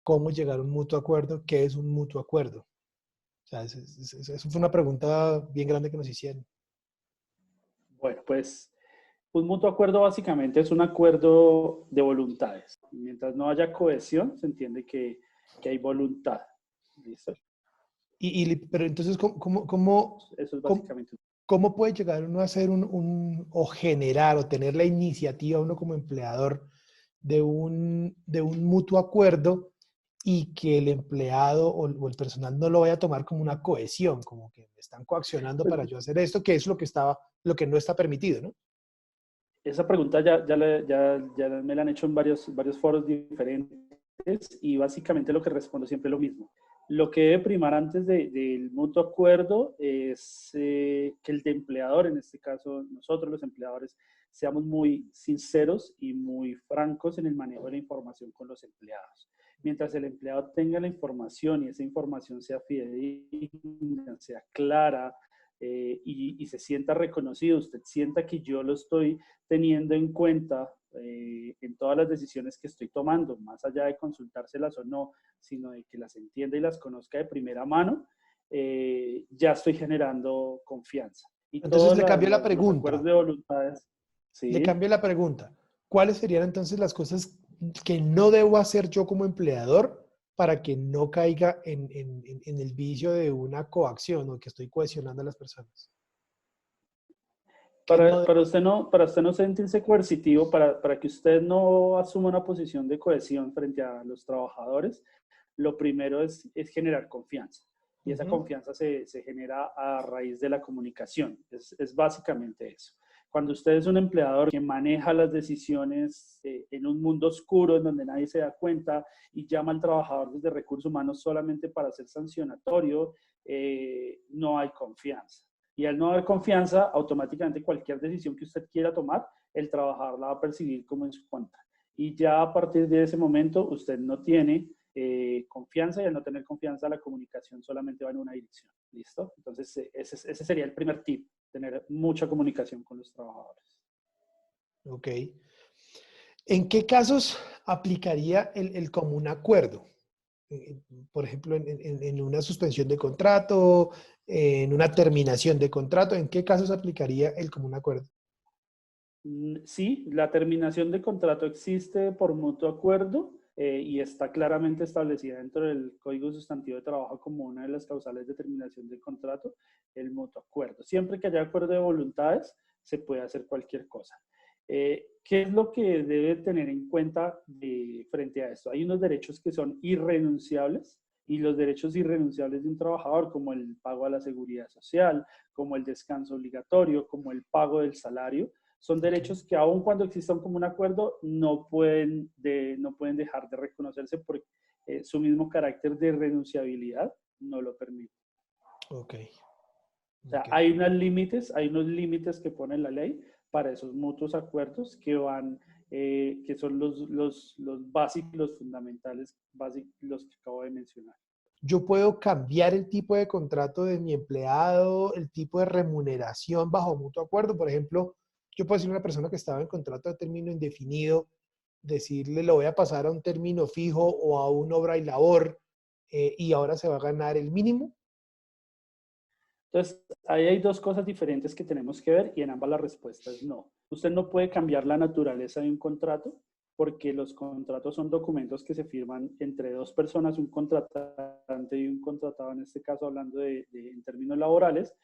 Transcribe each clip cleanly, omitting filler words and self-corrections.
cómo llegar a un mutuo acuerdo, qué es un mutuo acuerdo. O sea, eso fue una pregunta bien grande que nos hicieron. Bueno, pues un mutuo acuerdo básicamente es un acuerdo de voluntades. Mientras no haya cohesión, se entiende que hay voluntad. ¿Listo? Pero entonces, Eso es cómo, básicamente. cómo puede llegar uno a hacer o generar o tener la iniciativa uno como empleador de un mutuo acuerdo y que el empleado o el personal no lo vaya a tomar como una cohesión, como que me están coaccionando Pues, para yo hacer esto, que es lo que no está permitido, ¿no? esa pregunta ya me la han hecho en varios foros diferentes y básicamente lo que respondo siempre es lo mismo. Lo que debe primar antes del mutuo acuerdo es que el empleador, en este caso nosotros los empleadores, seamos muy sinceros y muy francos en el manejo de la información con los empleados. Mientras el empleado tenga la información y esa información sea fidedigna, sea clara, y se sienta reconocido, usted sienta que yo lo estoy teniendo en cuenta en todas las decisiones que estoy tomando, más allá de consultárselas o no, sino de que las entienda y las conozca de primera mano, ya estoy generando confianza. Y Entonces todos le cambió la los acuerdos pregunta, de voluntades, le ¿sí? cambié la pregunta. ¿Cuáles serían entonces las cosas que no debo hacer yo como empleador para que no caiga en el vicio de una coacción o que estoy cohesionando a las personas? ¿Qué no debo hacer? Para usted no sentirse coercitivo, para que usted no asuma una posición de cohesión frente a los trabajadores, lo primero es generar confianza. Y esa Ujú. confianza se genera a raíz de la comunicación. Es básicamente eso. Cuando usted es un empleador que maneja las decisiones en un mundo oscuro en donde nadie se da cuenta y llama al trabajador desde recursos humanos solamente para ser sancionatorio, no hay confianza. Y al no haber confianza, automáticamente cualquier decisión que usted quiera tomar, el trabajador la va a percibir como en su contra. Y ya a partir de ese momento, usted no tiene confianza y al no tener confianza, la comunicación solamente va en una dirección. ¿Listo? Entonces, ese sería el primer tip, tener mucha comunicación con los trabajadores. Ok. ¿En qué casos aplicaría el común acuerdo? Por ejemplo, en una suspensión de contrato, en una terminación de contrato, ¿en qué casos aplicaría el común acuerdo? Sí, la terminación de contrato existe por mutuo acuerdo y está claramente establecida dentro del Código Sustantivo de Trabajo como una de las causales de terminación de contrato, el mutuo acuerdo. Siempre que haya acuerdo de voluntades, se puede hacer cualquier cosa. ¿Qué es lo que debe tener en cuenta frente a esto? Hay unos derechos que son irrenunciables y los derechos irrenunciables de un trabajador, como el pago a la seguridad social, como el descanso obligatorio, como el pago del salario, son Okay. derechos que aun cuando exista un común acuerdo no pueden dejar de reconocerse porque su mismo carácter de renunciabilidad no lo permite. Ok. O sea, Ok. hay unos límites que pone la ley para esos mutuos acuerdos que van, que son los básicos, los fundamentales, básicos, los que acabo de mencionar. Yo puedo cambiar el tipo de contrato de mi empleado, el tipo de remuneración bajo mutuo acuerdo. Por ejemplo, yo puedo decirle a una persona que estaba en contrato de término indefinido, decirle lo voy a pasar a un término fijo o a una obra y labor y ahora se va a ganar el mínimo. Entonces, ahí hay dos cosas diferentes que tenemos que ver y en ambas la respuesta es no. Usted no puede cambiar la naturaleza de un contrato porque los contratos son documentos que se firman entre dos personas, un contratante y un contratado, en este caso hablando en términos laborales,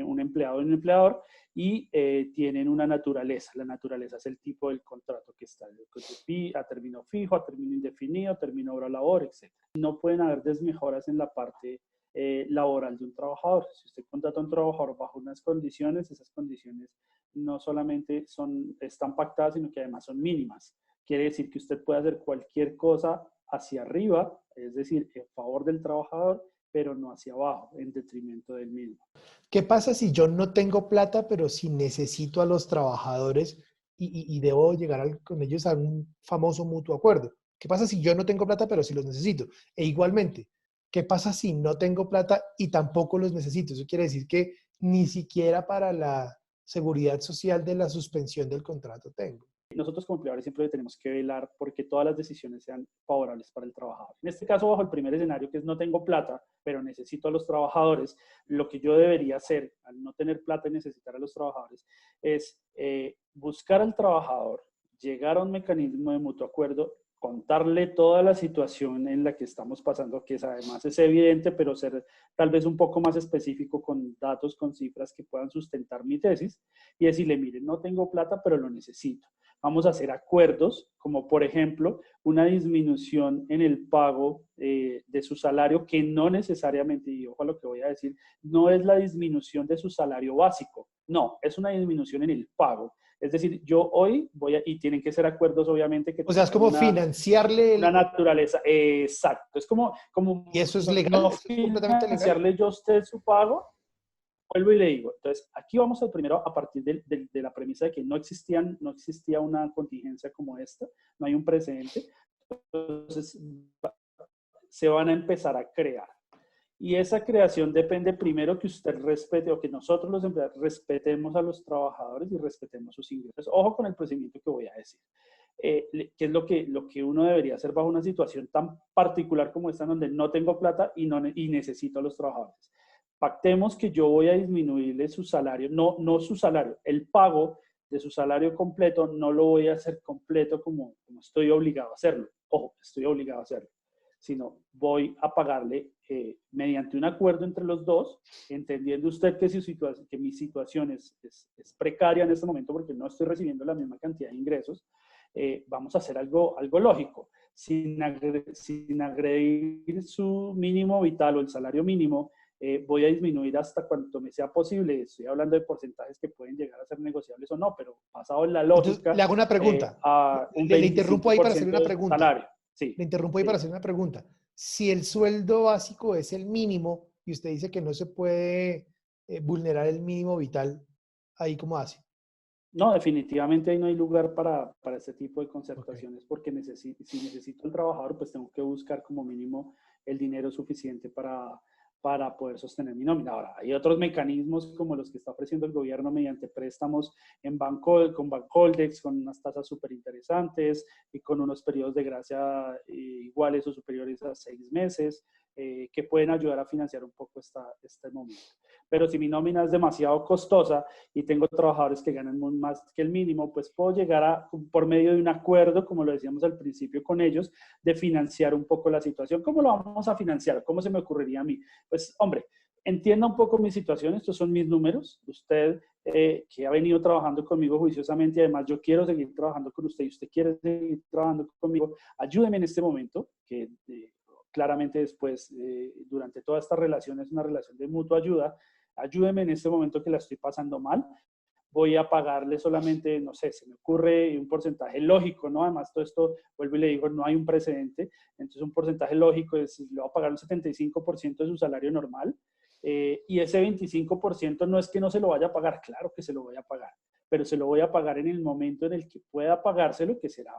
un empleado y un empleador, y tienen una naturaleza. La naturaleza es el tipo del contrato que está a término fijo, a término indefinido, a término obra-labor, etc. No pueden haber desmejoras en la parte laboral de un trabajador. Si usted contrata a un trabajador bajo unas condiciones, esas condiciones no solamente están pactadas, sino que además son mínimas. Quiere decir que usted puede hacer cualquier cosa hacia arriba, es decir, en favor del trabajador, pero no hacia abajo, en detrimento del mismo. ¿Qué pasa si yo no tengo plata, pero si necesito a los trabajadores y debo llegar con ellos a un famoso mutuo acuerdo? ¿Qué pasa si yo no tengo plata, pero si los necesito? E igualmente, ¿qué pasa si no tengo plata y tampoco los necesito? Eso quiere decir que ni siquiera para la seguridad social de la suspensión del contrato tengo. nosotros como empleadores siempre tenemos que velar porque todas las decisiones sean favorables para el trabajador. En este caso, bajo el primer escenario, que es no tengo plata, pero necesito a los trabajadores, lo que yo debería hacer al no tener plata y necesitar a los trabajadores es buscar al trabajador, llegar a un mecanismo de mutuo acuerdo, contarle toda la situación en la que estamos pasando, que además es evidente, pero ser tal vez un poco más específico con datos, con cifras que puedan sustentar mi tesis, y decirle, mire, no tengo plata, pero lo necesito. Vamos a hacer acuerdos, como por ejemplo, una disminución en el pago de su salario, que no necesariamente, y ojo a lo que voy a decir, no es la disminución de su salario básico, no, es una disminución en el pago. Es decir, yo hoy y tienen que ser acuerdos obviamente que O sea, es tengan como financiarle una naturaleza, exacto, es como ¿Y eso es legal? no ¿Eso es completamente legal? financiarle yo a usted su pago. Vuelvo y le digo, entonces, aquí vamos al primero a partir de la premisa de que no existía una contingencia como esta, no hay un precedente, entonces se van a empezar a crear. Y esa creación depende primero que usted respete o que nosotros los empleados respetemos a los trabajadores y respetemos sus ingresos. Ojo con el procedimiento que voy a decir. Que es lo que uno debería hacer bajo una situación tan particular como esta, en donde no tengo plata y necesito a los trabajadores. Pactemos que yo voy a disminuirle su salario, no su salario, el pago de su salario completo no lo voy a hacer completo como estoy obligado a hacerlo. Ojo, estoy obligado a hacerlo, sino voy a pagarle mediante un acuerdo entre los dos, entendiendo usted que mi situación es precaria en este momento porque no estoy recibiendo la misma cantidad de ingresos. Vamos a hacer algo lógico, sin agredir su mínimo vital o el salario mínimo. Voy a disminuir hasta cuanto me sea posible. Estoy hablando de porcentajes que pueden llegar a ser negociables o no, pero basado en la Entonces, lógica, le hago una pregunta. a un Le interrumpo ahí para hacer 25% una de pregunta. salario. Sí, Le interrumpo ahí para sí. hacer una pregunta. Si el sueldo básico es el mínimo y usted dice que no se puede vulnerar el mínimo vital, ¿ahí cómo hace? No, definitivamente ahí no hay lugar para este tipo de Ok. concertaciones porque si necesito el trabajador, pues tengo que buscar como mínimo el dinero suficiente para poder sostener mi nómina. Ahora, hay otros mecanismos como los que está ofreciendo el gobierno mediante préstamos con Bancoldex, con unas tasas súper interesantes y con unos periodos de gracia iguales o superiores a 6 meses, que pueden ayudar a financiar un poco este momento. Pero si mi nómina es demasiado costosa y tengo trabajadores que ganan más que el mínimo, pues puedo llegar por medio de un acuerdo, como lo decíamos al principio con ellos, de financiar un poco la situación. ¿Cómo lo vamos a financiar? ¿Cómo se me ocurriría a mí? Pues, hombre, entienda un poco mi situación, estos son mis números. Usted que ha venido trabajando conmigo juiciosamente y además yo quiero seguir trabajando con usted y usted quiere seguir trabajando conmigo, ayúdeme en este momento, que claramente después, durante toda esta relación es una relación de mutua ayuda. Ayúdeme en este momento que la estoy pasando mal. Voy a pagarle solamente, no sé, se me ocurre un porcentaje lógico, ¿no? Además, todo esto, vuelvo y le digo, no hay un precedente. Entonces, un porcentaje lógico es, le voy a pagar un 75% de su salario normal. Y ese 25% no es que no se lo vaya a pagar, claro que se lo voy a pagar, pero se lo voy a pagar en el momento en el que pueda pagárselo, que será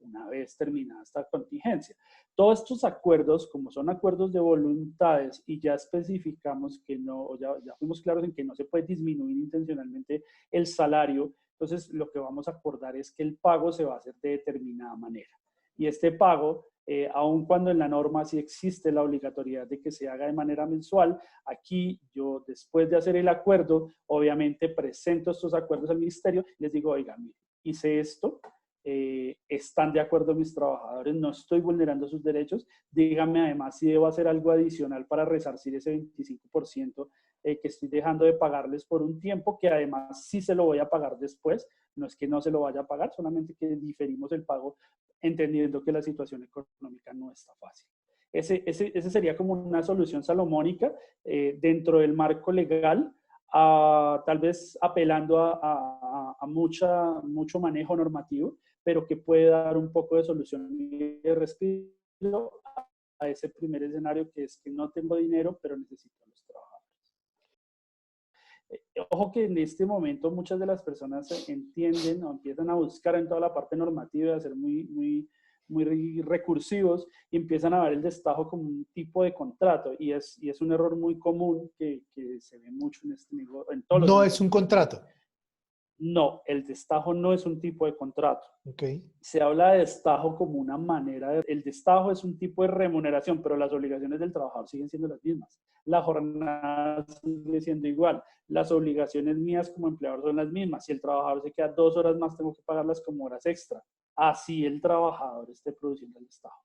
una vez terminada esta contingencia. Todos estos acuerdos, como son acuerdos de voluntades y ya especificamos que no, ya fuimos claros en que no se puede disminuir intencionalmente el salario, entonces lo que vamos a acordar es que el pago se va a hacer de determinada manera. Y este pago, aun cuando en la norma sí existe la obligatoriedad de que se haga de manera mensual, aquí yo después de hacer el acuerdo, obviamente presento estos acuerdos al ministerio y les digo, oigan, hice esto, están de acuerdo mis trabajadores, no estoy vulnerando sus derechos, díganme además si debo hacer algo adicional para resarcir ese 25% que estoy dejando de pagarles por un tiempo, que además sí se lo voy a pagar después, no es que no se lo vaya a pagar, solamente que diferimos el pago entendiendo que la situación económica no está fácil. Ese sería como una solución salomónica dentro del marco legal, tal vez apelando a mucho manejo normativo, pero que puede dar un poco de solución y de respiro a ese primer escenario que es que no tengo dinero, pero necesito a los trabajadores. Ojo que en este momento muchas de las personas entienden o empiezan a buscar en toda la parte normativa y a ser muy recursivos y empiezan a ver el destajo como un tipo de contrato y es un error muy común que se ve mucho en todos los No es un negocios. contrato. No, el destajo no es un tipo de contrato. Ok. Se habla de destajo como una manera el destajo es un tipo de remuneración, pero las obligaciones del trabajador siguen siendo las mismas. La jornada sigue siendo igual. Las obligaciones mías como empleador son las mismas. Si el trabajador se queda 2 horas más, tengo que pagarlas como horas extra. Así el trabajador esté produciendo el destajo.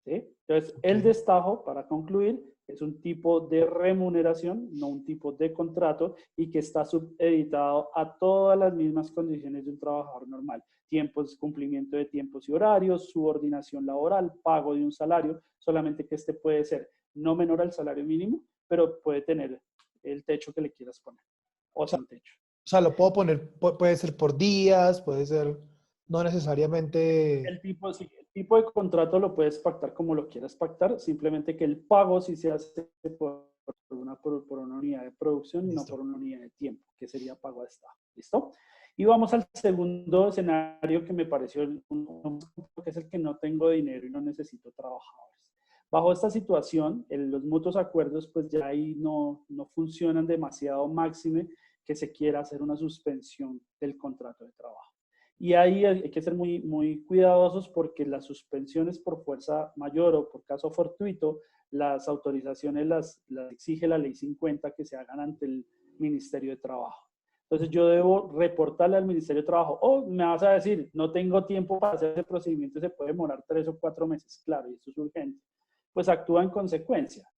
¿Sí? Entonces, Ok. el destajo, para concluir, es un tipo de remuneración, no un tipo de contrato, y que está subeditado a todas las mismas condiciones de un trabajador normal. Tiempos, cumplimiento de tiempos y horarios, subordinación laboral, pago de un salario, solamente que este puede ser no menor al salario mínimo, pero puede tener el techo que le quieras poner, o sin techo. O sea, lo puedo poner, puede ser por días, puede ser no necesariamente. Sí, el tipo de contrato lo puedes pactar como lo quieras pactar, simplemente que el pago sí se hace por una unidad de producción y no Listo. por una unidad de tiempo, que sería pago a destajo. ¿Listo? Y vamos al segundo escenario que me pareció que es el que no tengo dinero y no necesito trabajadores. Bajo esta situación, los mutuos acuerdos pues ya ahí no funcionan demasiado máxime que se quiera hacer una suspensión del contrato de trabajo. Y ahí hay que ser muy, muy cuidadosos porque las suspensiones por fuerza mayor o por caso fortuito, las autorizaciones las exige la ley 50 que se hagan ante el Ministerio de Trabajo. Entonces yo debo reportarle al Ministerio de Trabajo, me vas a decir, no tengo tiempo para hacer ese procedimiento, se puede demorar 3 o 4 meses, claro, y esto es urgente. Pues actúa en consecuencia.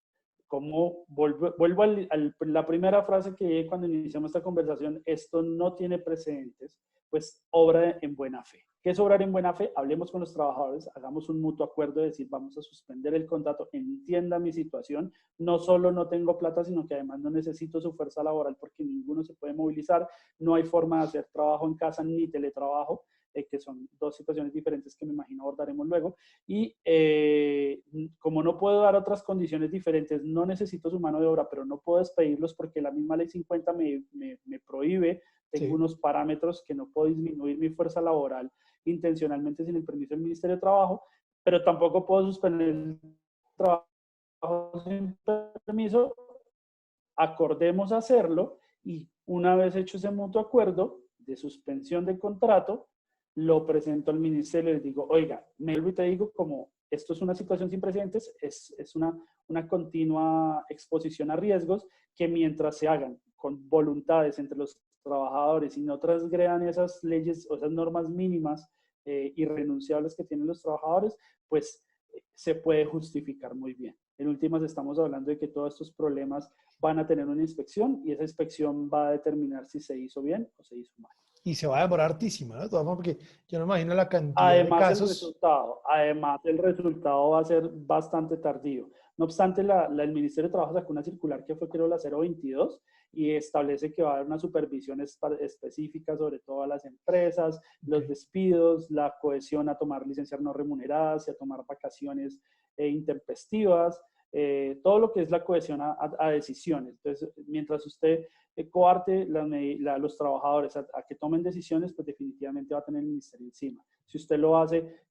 Como vuelvo a la primera frase que dije cuando iniciamos esta conversación, esto no tiene precedentes, pues obra en buena fe. ¿Qué es obrar en buena fe? Hablemos con los trabajadores, hagamos un mutuo acuerdo de decir vamos a suspender el contrato, entienda mi situación, no solo no tengo plata, sino que además no necesito su fuerza laboral porque ninguno se puede movilizar, no hay forma de hacer trabajo en casa ni teletrabajo, que son dos situaciones diferentes que me imagino abordaremos luego. Y como no puedo dar otras condiciones diferentes, no necesito su mano de obra, pero no puedo despedirlos porque la misma ley 50 me prohíbe, tengo Sí. unos parámetros que no puedo disminuir mi fuerza laboral intencionalmente sin el permiso del Ministerio de Trabajo, pero tampoco puedo suspender el trabajo sin permiso. Acordemos hacerlo y una vez hecho ese mutuo acuerdo de suspensión de contrato, lo presento al ministerio y les digo, oiga, me vuelvo y te digo, como esto es una situación sin precedentes, es una continua exposición a riesgos que mientras se hagan con voluntades entre los trabajadores y no transgredan esas leyes o esas normas mínimas irrenunciables que tienen los trabajadores, pues se puede justificar muy bien. En últimas estamos hablando de que todos estos problemas van a tener una inspección y esa inspección va a determinar si se hizo bien o se hizo mal. Y se va a demorar hartísimo, ¿no? De todas formas, porque yo no me imagino la cantidad de casos. Además el resultado va a ser bastante tardío. No obstante, el Ministerio de Trabajo sacó una circular que fue, creo, la 022 y establece que va a haber una supervisión específica sobre todas las empresas, los despidos, la cohesión a tomar licencias no remuneradas y a tomar vacaciones intempestivas, todo lo que es la cohesión a decisiones. Entonces, mientras usted coarte los trabajadores a que tomen decisiones, pues definitivamente va a tener el ministerio encima. Si usted lo hace,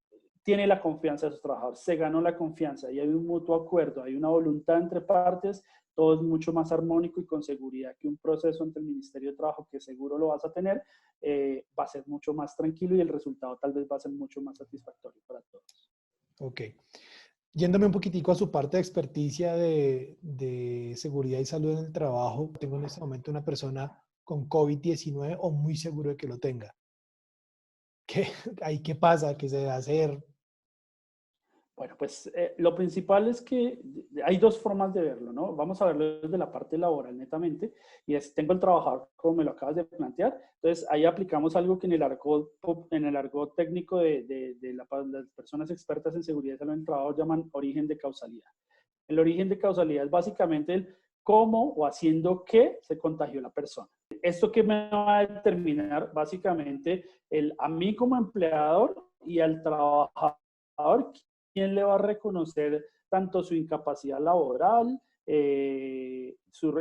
tiene la confianza de sus trabajadores, se ganó la confianza y hay un mutuo acuerdo, hay una voluntad entre partes, todo es mucho más armónico y con seguridad que un proceso entre el Ministerio de Trabajo, que seguro lo vas a tener, va a ser mucho más tranquilo y el resultado tal vez va a ser mucho más satisfactorio para todos. Ok. Yéndome un poquitico a su parte de experticia de seguridad y salud en el trabajo, tengo en este momento una persona con COVID-19 o muy seguro de que lo tenga. ¿Qué pasa? ¿Qué se debe hacer? Bueno, pues lo principal es que hay dos formas de verlo, ¿no? Vamos a verlo desde la parte laboral netamente, y es, tengo el trabajador como me lo acabas de plantear, entonces ahí aplicamos algo que en el argot técnico de las personas expertas en seguridad y salud en el trabajo llaman origen de causalidad. El origen de causalidad es básicamente el cómo o haciendo qué se contagió la persona. Esto que me va a determinar básicamente a mí como empleador y al trabajador, quién le va a reconocer tanto su incapacidad laboral, el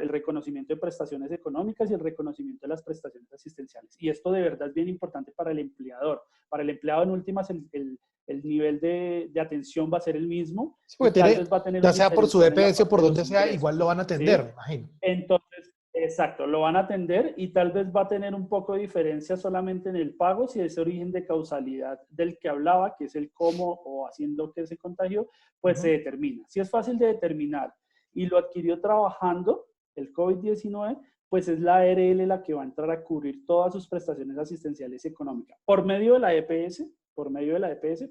reconocimiento de prestaciones económicas y el reconocimiento de las prestaciones asistenciales. Y esto de verdad es bien importante para el empleador. Para el empleado, en últimas, el nivel de atención va a ser el mismo Sí, y porque tal tiene, vez va a tener ya una sea por su diferenciación en la DPS o parte por de los donde sea, igual ingresos. lo van a atender, ¿Sí? me imagino. Entonces, Exacto, lo van a atender y tal vez va a tener un poco de diferencia solamente en el pago si ese origen de causalidad del que hablaba, que es el cómo o haciendo que se contagió, pues se determina. Si es fácil de determinar y lo adquirió trabajando, el COVID-19, pues es la ARL la que va a entrar a cubrir todas sus prestaciones asistenciales y económicas por medio de la EPS,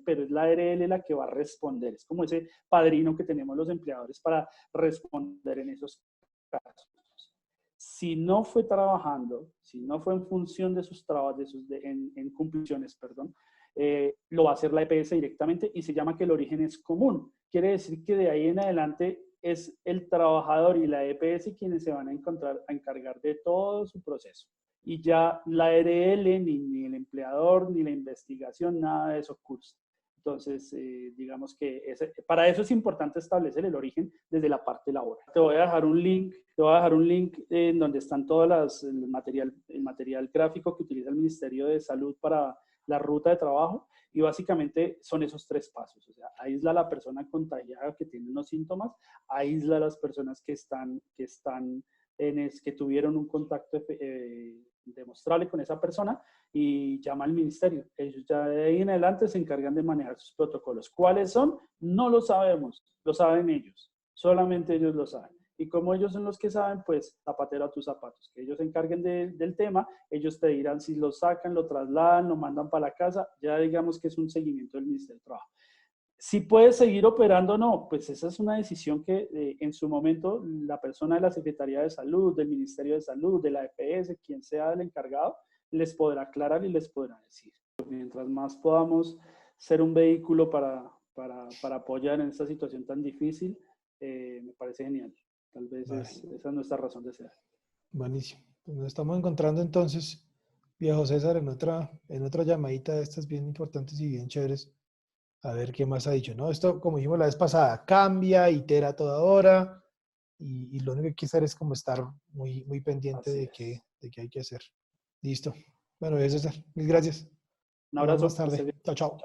pero es la ARL la que va a responder. Es como ese padrino que tenemos los empleadores para responder en esos casos. Si no fue trabajando, si no fue en función de sus trabajos, en cumpliciones, perdón, lo va a hacer la EPS directamente y se llama que el origen es común. Quiere decir que de ahí en adelante es el trabajador y la EPS quienes se van a encargar de todo su proceso. Y ya la RL, ni el empleador, ni la investigación, nada de eso cursa. Entonces, digamos que para eso es importante establecer el origen desde la parte laboral. Te voy a dejar un link en donde están todas el material gráfico que utiliza el Ministerio de Salud para la ruta de trabajo y básicamente son esos 3 pasos. O sea, aísla a la persona contagiada que tiene unos síntomas, aísla a las personas que tuvieron un contacto demostrable con esa persona y llama al ministerio. Ellos ya de ahí en adelante se encargan de manejar sus protocolos. ¿Cuáles son? No lo sabemos, lo saben ellos, solamente ellos lo saben. Y como ellos son los que saben, pues zapatero a tus zapatos, que ellos se encarguen del tema, ellos te dirán si lo sacan, lo trasladan, lo mandan para la casa, ya digamos que es un seguimiento del Ministerio del Trabajo. Si puede seguir operando o no, pues esa es una decisión que en su momento la persona de la Secretaría de Salud, del Ministerio de Salud, de la EPS, quien sea el encargado, les podrá aclarar y les podrá decir. Mientras más podamos ser un vehículo para apoyar en esta situación tan difícil, me parece genial. Tal vez Vale. esa es nuestra razón de ser. Buenísimo. Pues nos estamos encontrando entonces, viejo César, en otra llamadita de estas bien importantes y bien chéveres. A ver qué más ha dicho, ¿no? Esto, como dijimos la vez pasada, cambia, itera a toda hora y lo único que hay que hacer es como estar muy pendiente de qué hay que hacer. Listo. Bueno, César, mil gracias. Un Nos vemos abrazo. más tarde. Chao, chao.